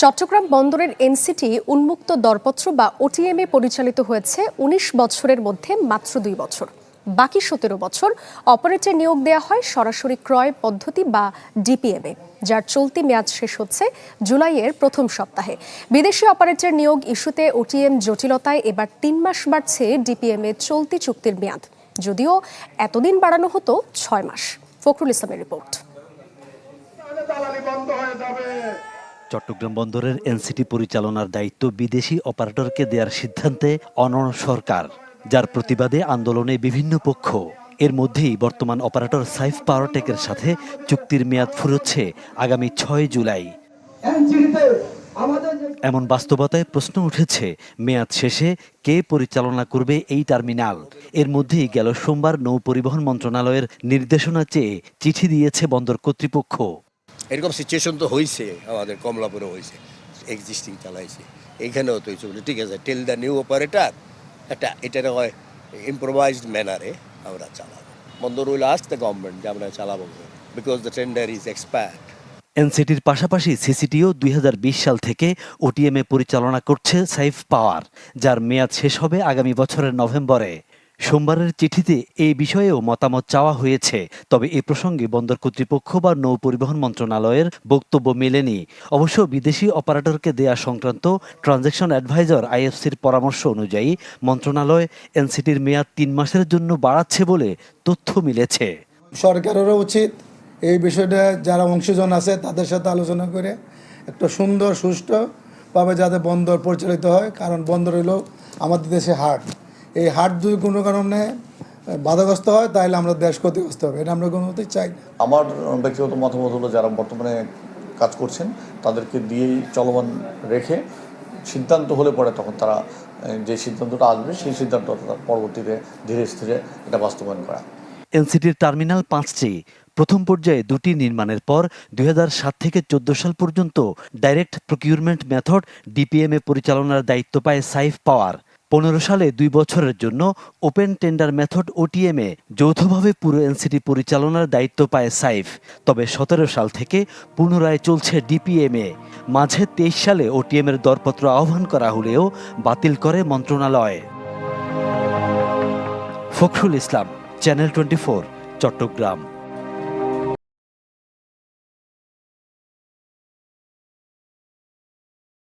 চট্টগ্রাম বন্দরের এনসিটি উন্মুক্ত দরপত্র বা ওটিএমএ পরিচালিত হয়েছে ১৯ বছরের মধ্যে মাত্র ২ বছর। বাকি ১৭ বছর অপারেটর নিয়োগ দেওয়া হয় সরাসরি ক্রয় পদ্ধতি বা ডিপিএমে, যার চলতি মেয়াদ শেষ হচ্ছে জুলাইয়ের প্রথম সপ্তাহে। বিদেশি অপারেটর নিয়োগ ইস্যুতে ওটিএম জটিলতায় এবার ৩ মাস বাড়ছে ডিপিএমে চলতি চুক্তির মেয়াদ, যদিও এতদিন বাড়ানো হতো ৬ মাস। ফখরুল ইসলামের রিপোর্ট। চট্টগ্রাম বন্দরের এনসিটি পরিচালনার দায়িত্ব বিদেশি অপারেটরকে দেওয়ার সিদ্ধান্তে অনড় সরকার, যার প্রতিবাদে আন্দোলনে বিভিন্ন পক্ষ। এর মধ্যেই বর্তমান অপারেটর সাইফ পাওয়ারটেকের সাথে চুক্তির মেয়াদ ফুরোচ্ছে আগামী ৬ জুলাই। এমন বাস্তবতায় প্রশ্ন উঠেছে, মেয়াদ শেষে কে পরিচালনা করবে এই টার্মিনাল? এর মধ্যেই গেল সোমবার নৌ পরিবহন মন্ত্রণালয়ের নির্দেশনা চেয়ে চিঠি দিয়েছে বন্দর কর্তৃপক্ষ। এরকম সিচুয়েশন তো হয়েছে, আমাদের কমলাপুরে হয়েছে, এক্সিস্টিং চালাইছে, এইখানেও তো হয়েছে। ঠিক আছে, টেল দ্য নিউ অপারেটর একটা এটার হয় ইম্প্রোভাইজড ম্যানারে আমরা চালাবো। বন্দর উইল আস্ক দ্য গভর্নমেন্ট যে আমরা চালাবো, because the tender is expired. এনসিটির পাশাপাশি সিসিটিও ২০২০ সাল থেকে ওটিএমএ পরিচালনা করছে সাইফ পাওয়ার, যার মেয়াদ শেষ হবে আগামী বছরের নভেম্বরে। সোমবারের চিঠিতে এই বিষয়েও মতামত চাওয়া হয়েছে, তবে এ প্রসঙ্গে বন্দর কর্তৃপক্ষ বা নৌ পরিবহন মন্ত্রণালয়ের বক্তব্য মেলেনি। অবশ্য বিদেশি অপারেটরকে দেয়া সংক্রান্ত ট্রানজ্যাকশন অ্যাডভাইজার আইএফসির পরামর্শ অনুযায়ী মন্ত্রণালয় এনসিটির মেয়াদ ৩ মাসের জন্য বাড়াচ্ছে বলে তথ্য মিলেছে। সরকারেরও উচিত এই বিষয়টা যারা অংশীজন আছে তাদের সাথে আলোচনা করে একটা সুন্দর সুষ্ঠুভাবে যাতে বন্দর পরিচালিত হয়, কারণ বন্দর হলো আমাদের দেশে হাট। এই হাট যদি কোনো কারণে বাধাগ্রস্ত হয় তাহলে আমরা দেশ ক্ষতিগ্রস্ত হবে, এটা আমরা কোনো মতেই চাই না। আমার ব্যক্তিগত মতামত হলো, যারা বর্তমানে কাজ করছেন তাদেরকে দিয়েই চলমান রেখে সিদ্ধান্ত হলে পরে তখন তারা যে সিদ্ধান্তটা আসবে সেই সিদ্ধান্তটা পরবর্তীতে ধীরে ধীরে এটা বাস্তবায়ন করা। এনসিটির টার্মিনাল ৫টি প্রথম পর্যায়ে ২টি নির্মাণের পর ২০০৭ থেকে ১৪ সাল পর্যন্ত ডাইরেক্ট প্রকিউরমেন্ট মেথড ডিপিএমএ পরিচালনার দায়িত্ব পায় সাইফ পাওয়ার। ১৫ সালে ২ বছরের জন্য ওপেন টেন্ডার মেথড ওটিএমএ যৌথভাবে পুরো এনসিটি পরিচালনার দায়িত্ব পায় সাইফ। তবে ১৭ সাল থেকে পুনরায় চলছে ডিপিএমএ। মাঝে ২৩ সালে ওটিএমের দরপত্র আহ্বান করা হলেও বাতিল করে মন্ত্রণালয়। ফখরুল ইসলাম, চ্যানেল 24, চট্টগ্রাম।